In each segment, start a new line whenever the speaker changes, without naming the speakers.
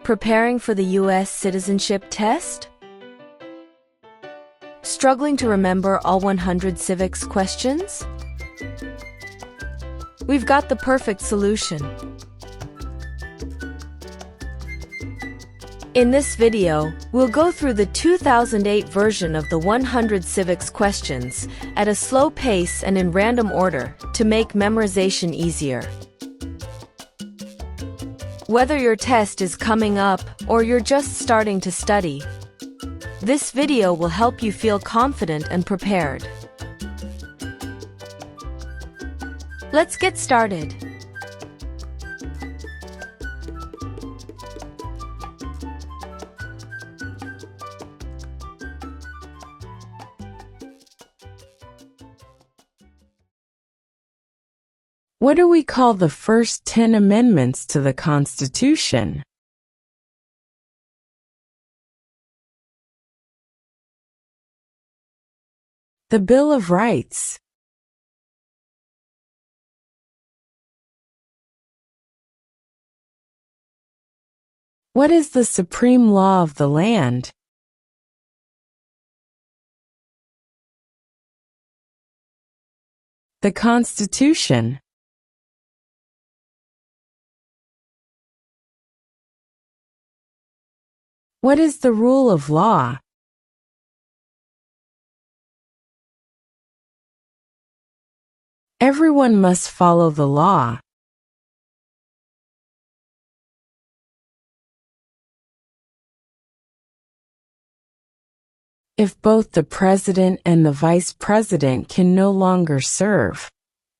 Preparing for the U.S. Citizenship Test? Struggling to remember all 100 civics questions? We've got the perfect solution. In this video, we'll go through the 2008 version of the 100 civics questions at a slow pace and in random order to make memorization easier. Whether your test is coming up or you're just starting to study, this video will help you feel confident and prepared. Let's get started.
What do we call the first 10 amendments to the Constitution? The Bill of Rights. What is the supreme law of the land? The Constitution. What is the rule of law? Everyone must follow the law. If both the president and the vice president can no longer serve,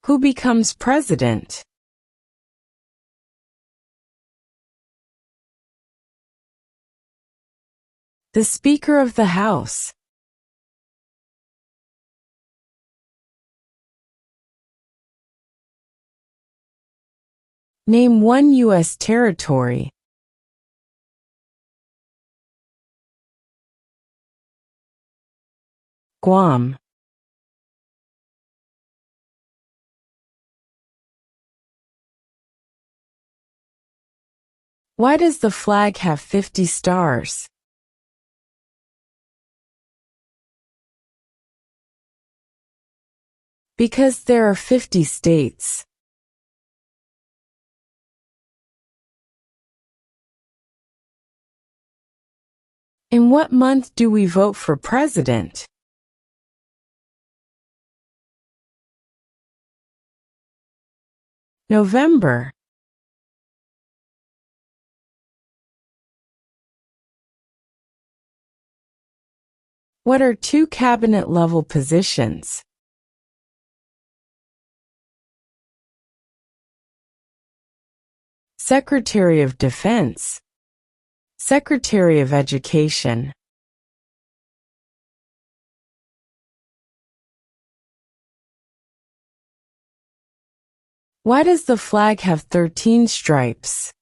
who becomes president? The Speaker of the House. Name one U.S. territory. Guam. Why does the flag have 50 stars? Because there are 50 states. In what month do we vote for president? November. What are two cabinet-level positions? Secretary of Defense. Secretary of Education. Why does the flag have 13 stripes?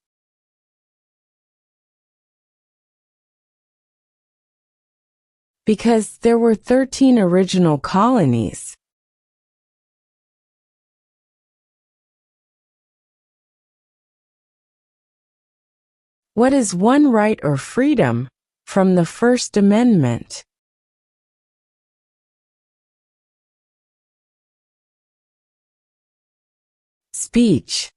Because there were 13 original colonies. What is one right or freedom from the First Amendment? Speech.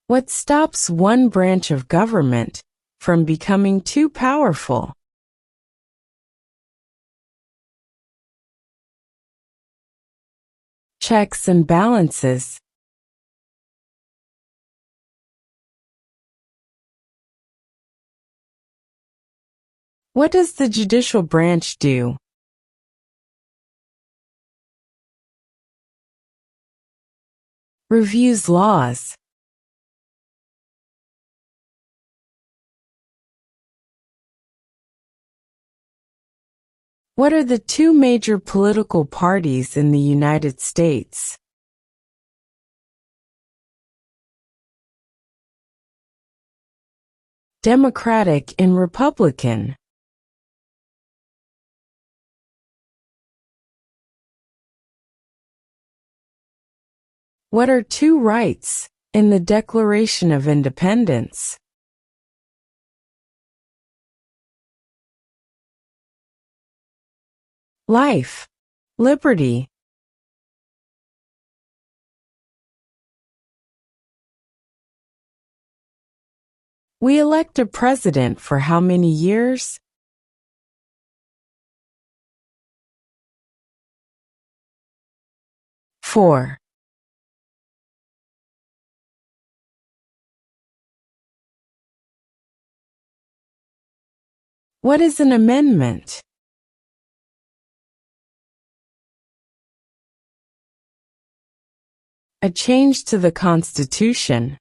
What stops one branch of government from becoming too powerful? Checks and balances. What does the judicial branch do? Reviews laws. What are the two major political parties in the United States? Democratic and Republican. What are two rights in the Declaration of Independence? Life, liberty. We elect a president for how many years? 4. What is an amendment? A change to the Constitution.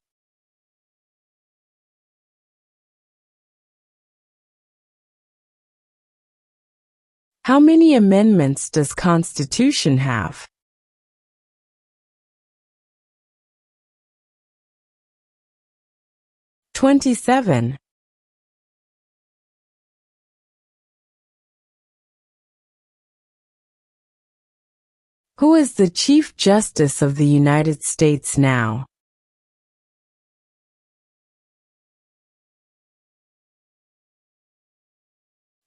How many amendments does Constitution have? 27. Who is the Chief Justice of the United States now?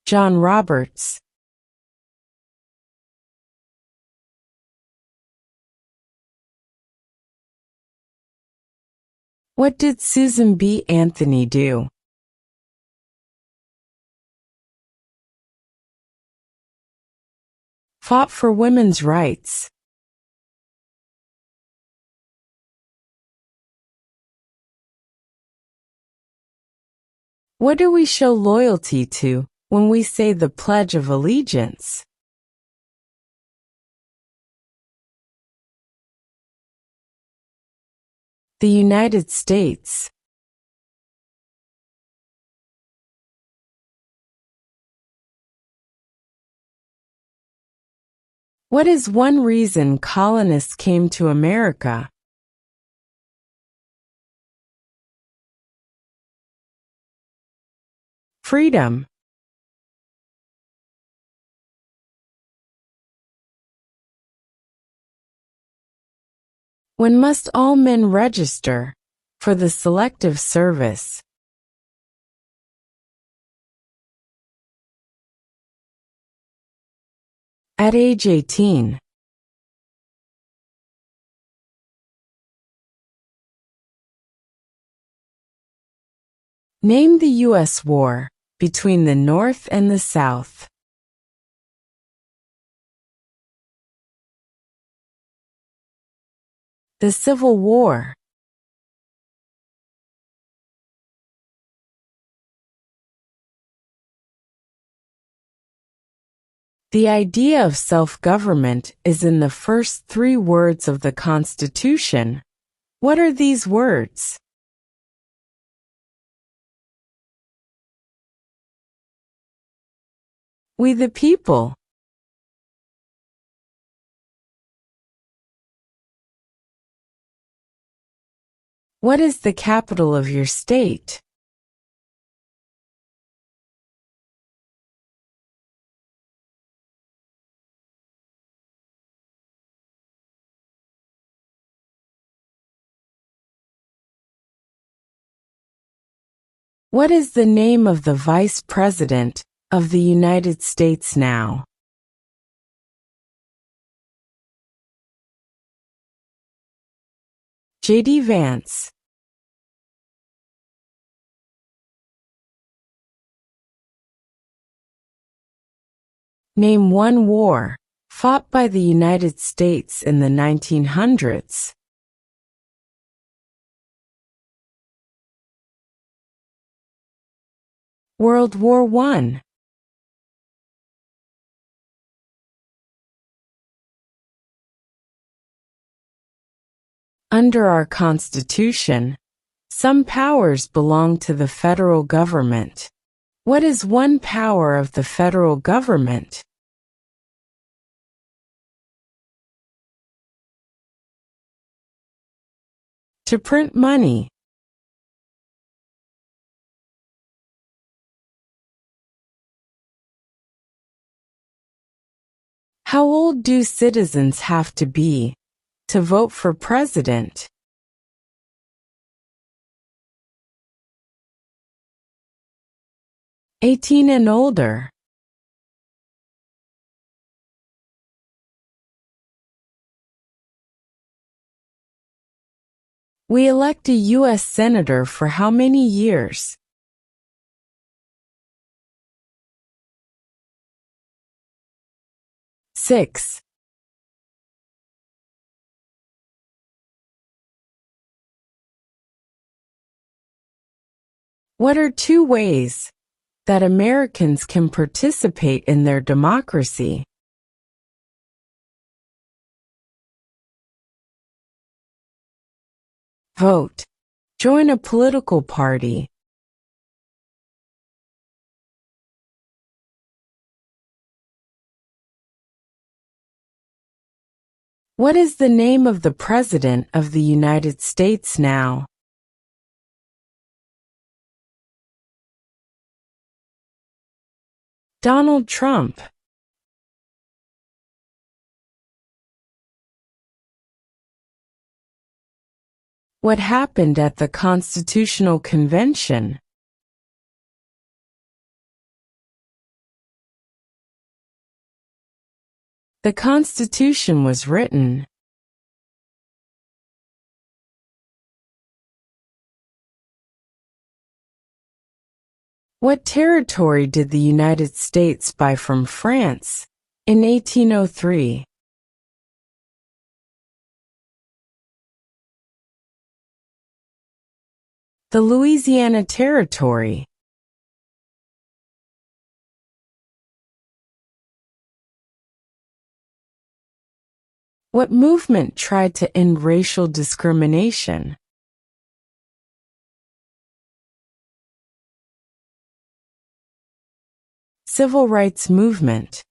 John Roberts. What did Susan B. Anthony do? Fought for women's rights. What do we show loyalty to when we say the Pledge of Allegiance? The United States. What is one reason colonists came to America? Freedom. When must all men register for the Selective Service? At age 18. Name the U.S. war between the North and the South. The Civil War. The idea of self-government is in the first 3 words of the Constitution. What are these words? We the people. What is the capital of your state? What is the name of the Vice President of the United States now? J.D. Vance. Name one war fought by the United States in the 1900s. World War I. Under our Constitution, some powers belong to the federal government. What is one power of the federal government? To print money. How old do citizens have to be To vote for president. 18 and older. We elect a U.S. Senator for how many years? 6. What are 2 ways that Americans can participate in their democracy? Vote. Join a political party. What is the name of the President of the United States now? Donald Trump. What happened at the Constitutional Convention? The Constitution was written. What territory did the United States buy from France in 1803? The Louisiana Territory. What movement tried to end racial discrimination? Civil rights movement.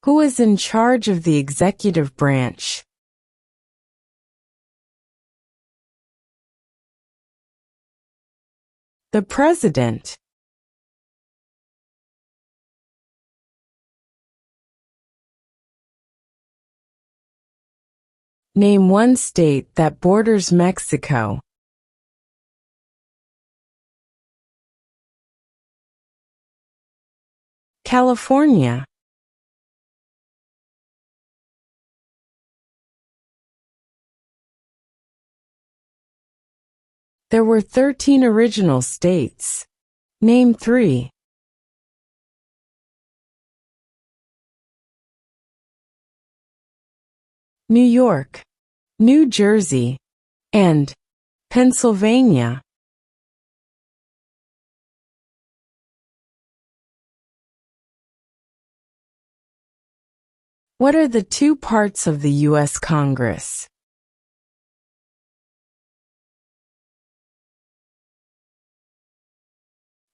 Who is in charge of the executive branch? The President. Name 1 state that borders Mexico. California. There were 13 original states. Name 3. New York, New Jersey, and Pennsylvania. What are the 2 parts of the U.S. Congress?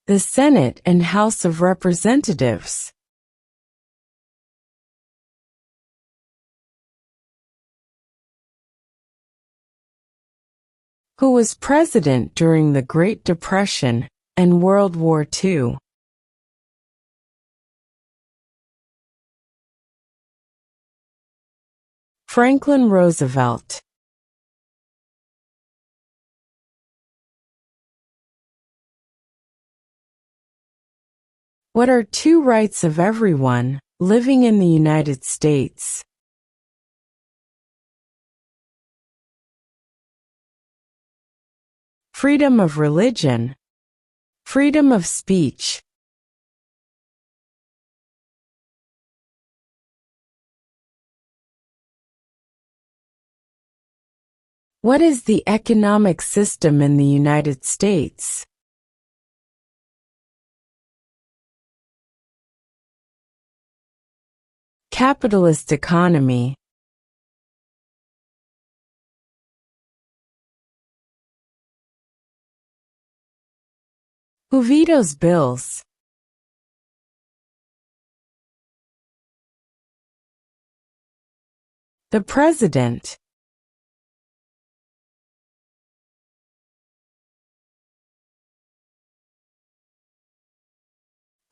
The Senate and House of Representatives. Who was president during the Great Depression and World War II? Franklin Roosevelt. What are 2 rights of everyone living in the United States? Freedom of religion. Freedom of speech. What is the economic system in the United States? Capitalist economy. Who vetoes bills? The President.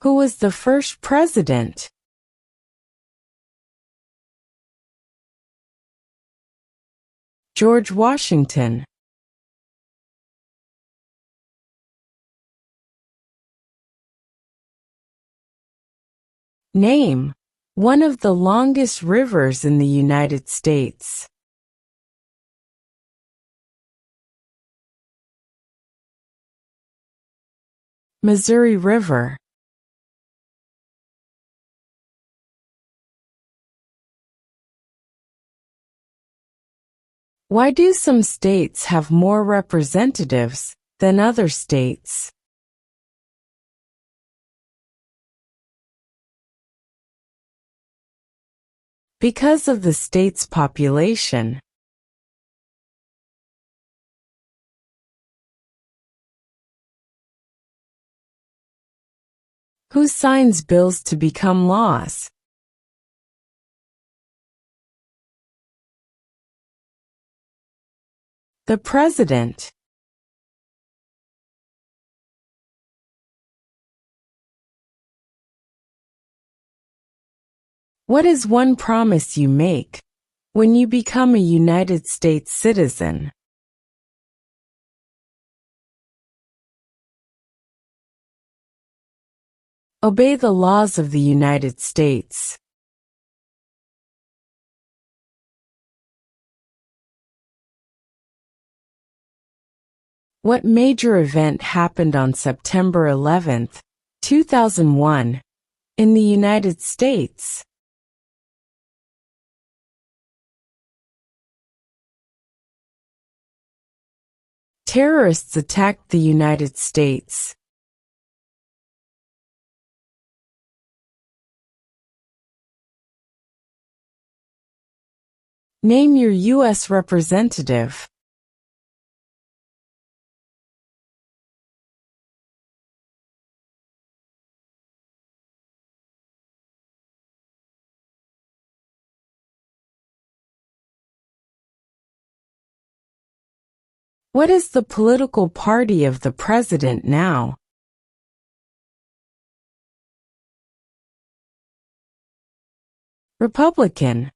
Who was the first president? George Washington. Name one of the longest rivers in the United States. Missouri River. Why do some states have more representatives than other states? Because of the state's population. Who signs bills to become laws? The President. What is one promise you make when you become a United States citizen? Obey the laws of the United States. What major event happened on September 11, 2001, in the United States? Terrorists attacked the United States. Name your U.S. representative. What is the political party of the president now? Republican.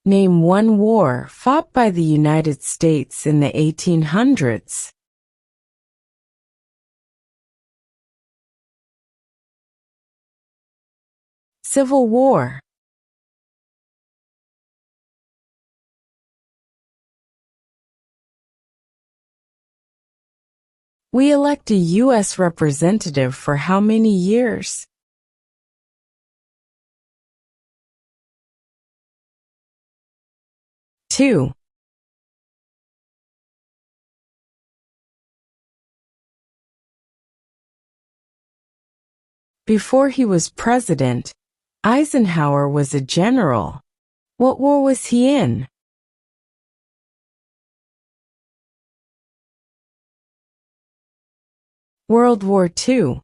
Name one war fought by the United States in the 1800s. Civil War. We elect a U.S. representative for how many years? Two. Before he was president, Eisenhower was a general. What war was he in? World War II.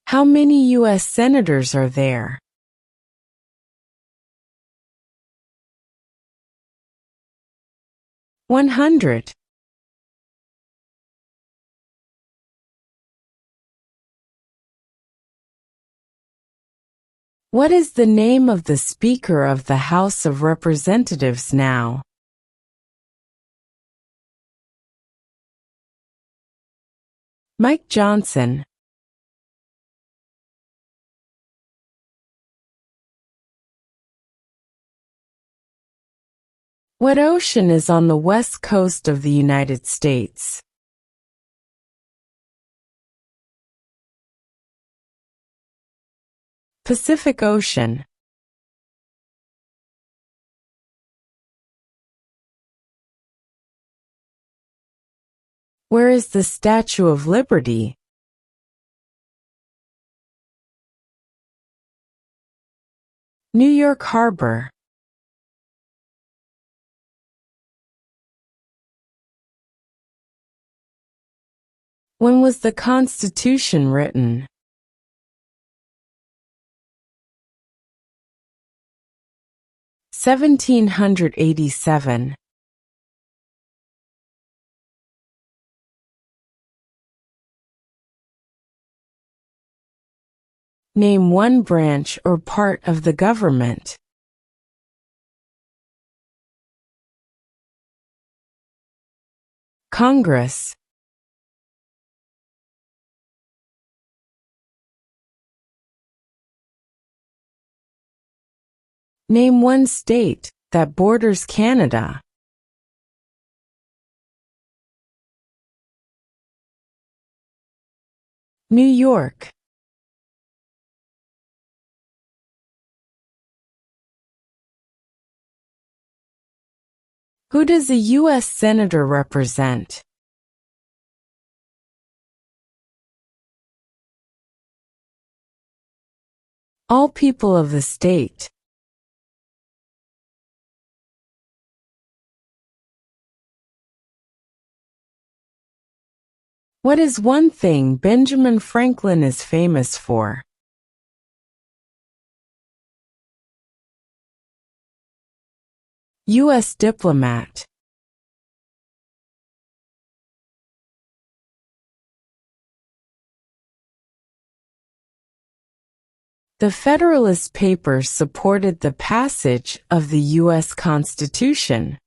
How many U.S. senators are there? 100. What is the name of the Speaker of the House of Representatives now? Mike Johnson. What ocean is on the west coast of the United States? Pacific Ocean. Where is the Statue of Liberty? New York Harbor. When was the Constitution written? 1787. Name one branch or part of the government. Congress. Name one state that borders Canada. New York. Who does a U.S. Senator represent? All people of the state. What is one thing Benjamin Franklin is famous for? U.S. diplomat. The Federalist Papers supported the passage of the U.S. Constitution.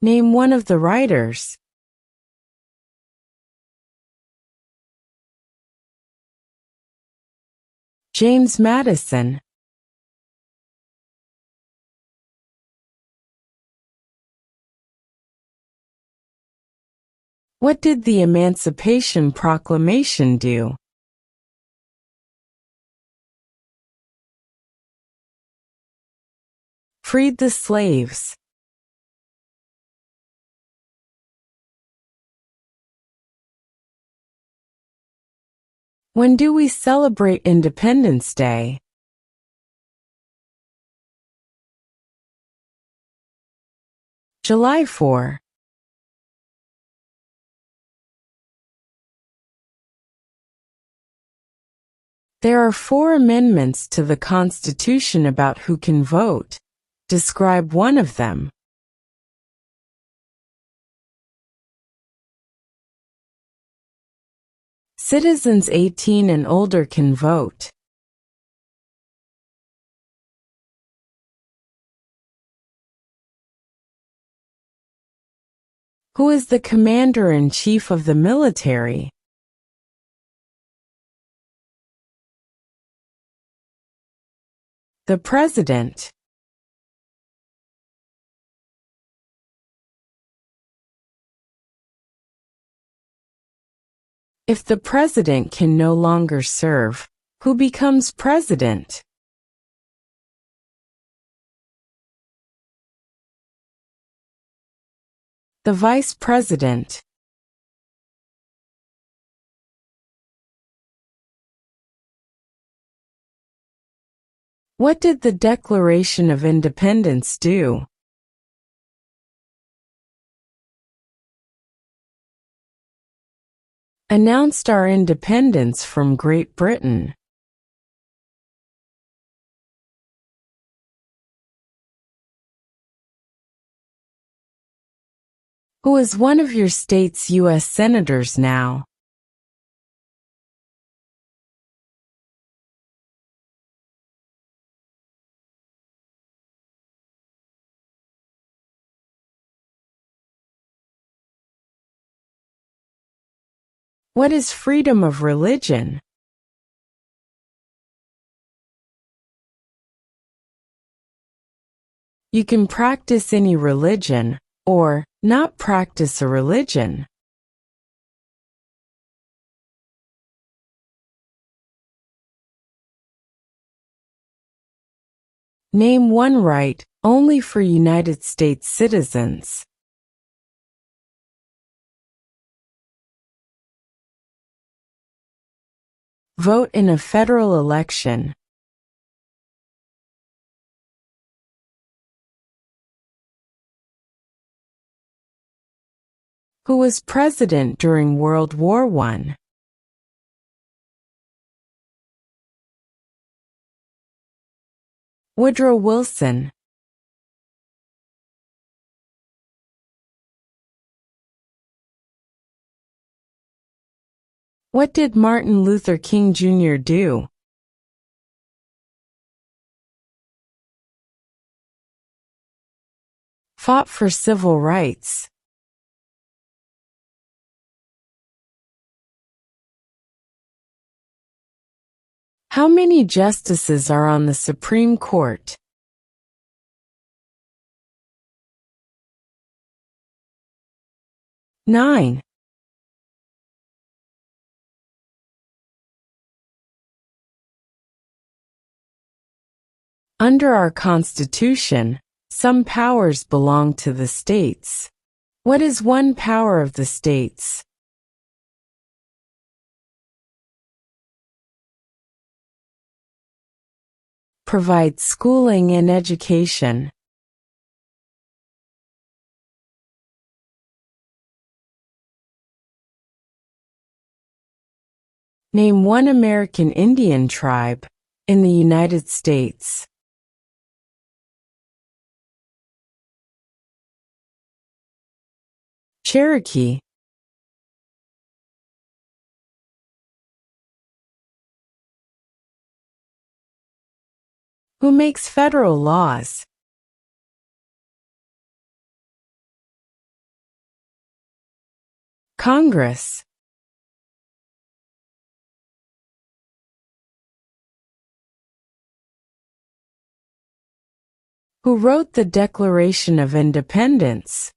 Name one of the writers. James Madison. What did the Emancipation Proclamation do? Freed the slaves. When do we celebrate Independence Day? July 4. There are 4 amendments to the Constitution about who can vote. Describe one of them. Citizens 18 and older can vote. Who is the Commander-in-Chief of the military? The President. If the President can no longer serve, who becomes President? The Vice President. What did the Declaration of Independence do? Announced our independence from Great Britain. Who is one of your state's U.S. senators now? What is freedom of religion? You can practice any religion, or not practice a religion. Name one right only for United States citizens. Vote in a federal election. Who was president during World War I? Woodrow Wilson. What did Martin Luther King Jr. do? Fought for civil rights. How many justices are on the Supreme Court? 9. Under our Constitution, some powers belong to the states. What is one power of the states? Provide schooling and education. Name one American Indian tribe in the United States. Cherokee. Who makes federal laws? Congress. Who wrote the Declaration of Independence?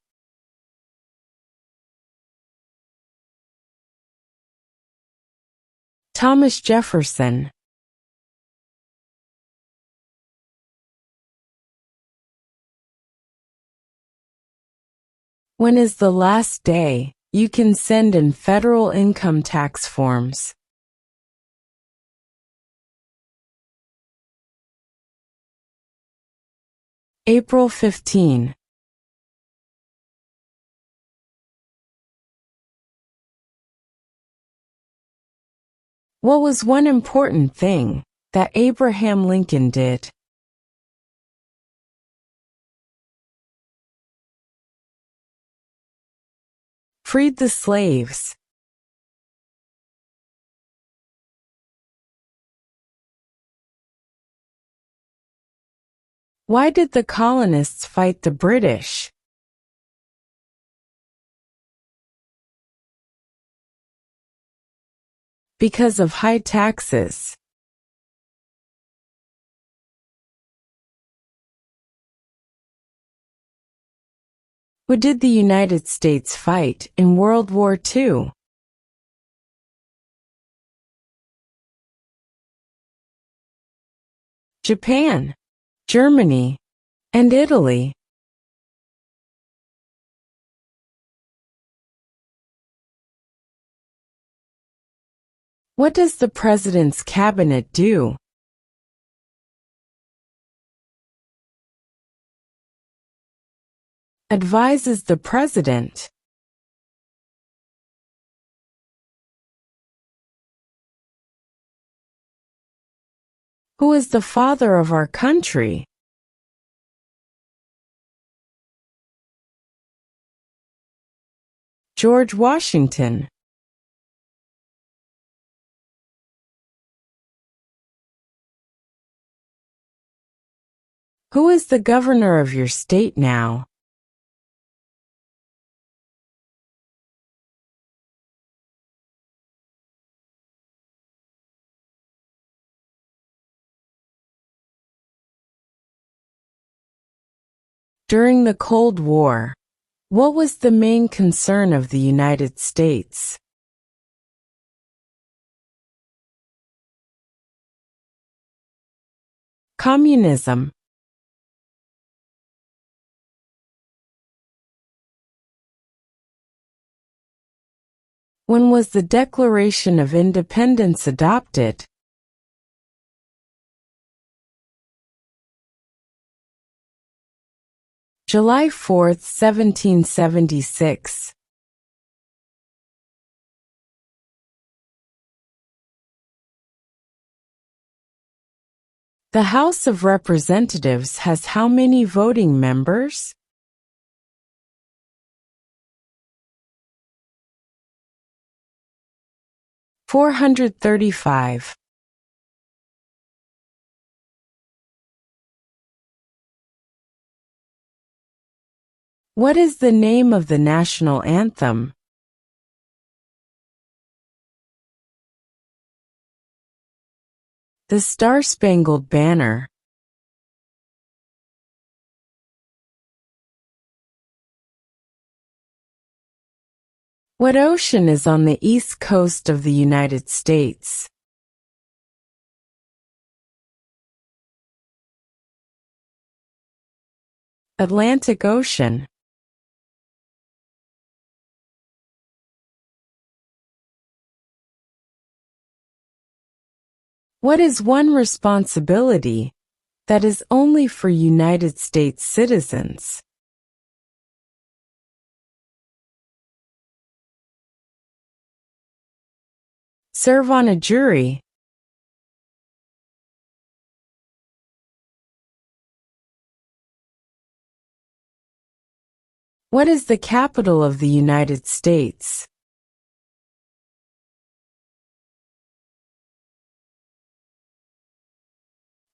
Thomas Jefferson. When is the last day you can send in federal income tax forms? April 15. What was one important thing that Abraham Lincoln did? Freed the slaves. Why did the colonists fight the British? Because of high taxes. Who did the United States fight in World War II? Japan, Germany, and Italy. What does the President's Cabinet do? Advises the President. Who is the father of our country? George Washington. Who is the governor of your state now? During the Cold War, what was the main concern of the United States? Communism. When was the Declaration of Independence adopted? July 4, 1776. The House of Representatives has how many voting members? 435. What is the name of the national anthem? The Star-Spangled Banner. What ocean is on the east coast of the United States? Atlantic Ocean. What is one responsibility that is only for United States citizens? Serve on a jury. What is the capital of the United States?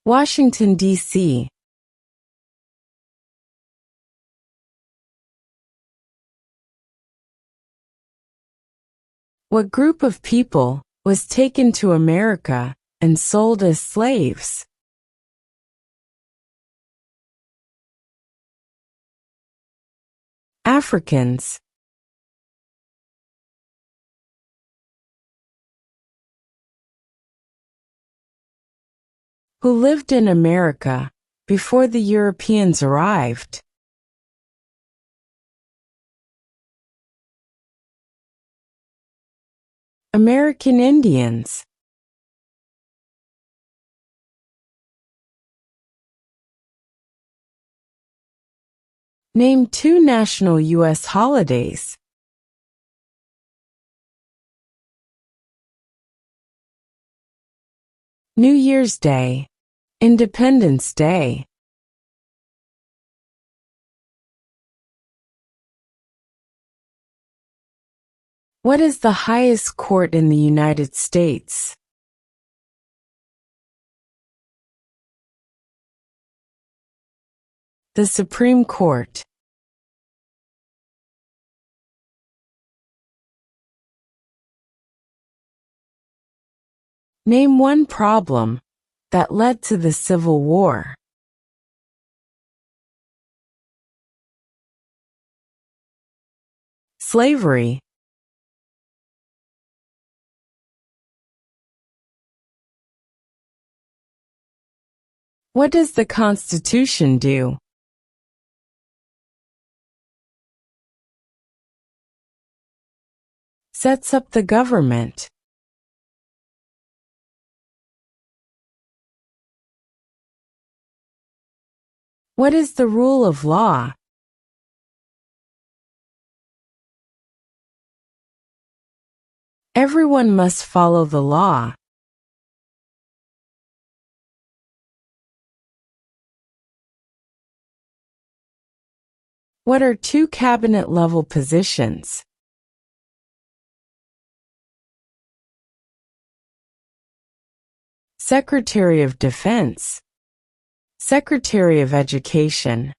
Washington, D.C. What group of people was taken to America and sold as slaves? Africans. Who lived in America before the Europeans arrived? American Indians. Name 2 national U.S. holidays. New Year's Day. Independence Day. What is the highest court in the United States? The Supreme Court. Name one problem that led to the Civil War. Slavery. What does the Constitution do? Sets up the government. What is the rule of law? Everyone must follow the law. What are 2 cabinet-level positions? Secretary of Defense. Secretary of Education.